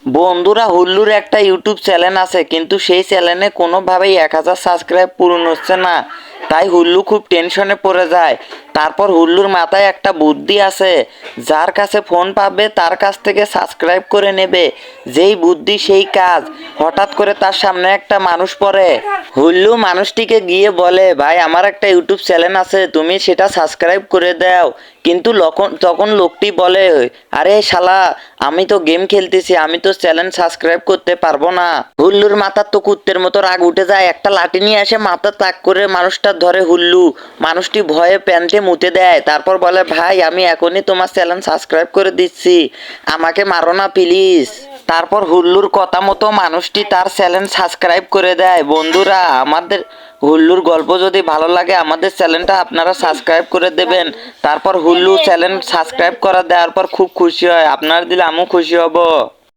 বন্ধুরা, হুল্লুর একটা YouTube channel আছে, কিন্তু সেই চ্যানেলে কোনোভাবেই 1000 সাবস্ক্রাইব পূরণ হচ্ছে না। তাই হুল্লু খুব টেনশনে পড়ে যায়। তারপর হুল্লুর মাথায় একটা বুদ্ধি আছে, যার কাছে ফোন পাবে তার কাছ থেকে সাবস্ক্রাইব করে নেবে। যেই বুদ্ধি সেই কাজ। হঠাৎ করে তার সামনে একটা মানুষ পড়ে। হুল্লু মানুষটিকে গিয়ে বলে, ভাই আমার একটা ইউটিউব চ্যানেল আছে, তুমি সেটা সাবস্ক্রাইব করে দাও। কিন্তু তখন লোকটি বলে, আরে শালা, আমি তো গেম খেলতেছি, আমি তো চ্যানেল সাবস্ক্রাইব করতে পারবো না। হুল্লুর মাথার তো কুত্তের মতো রাগ উঠে যায়, একটা লাঠি নিয়ে এসে মাথা তাক করে মানুষটা ধরে হুল্লু। মানুষটি ভয়ে প্যান্টে মুতে দেয়, তারপর বলে, ভাই আমি এখনই তোমার চ্যানেল সাবস্ক্রাইব করে দিচ্ছি, আমাকে মারো না প্লিজ। তারপর হুল্লুর কথা মতো মানুষটি তার চ্যানেল সাবস্ক্রাইব করে দেয়। বন্ধুরা, আমাদের হুল্লুর গল্প যদি ভালো লাগে আমাদের চ্যানেলটা আপনারা সাবস্ক্রাইব করে দেবেন। তারপর হুল্লু চ্যানেল সাবস্ক্রাইব করা দেওয়ার পর খুব খুশি হয়, আপনারা দিলে আমিও খুশি হব।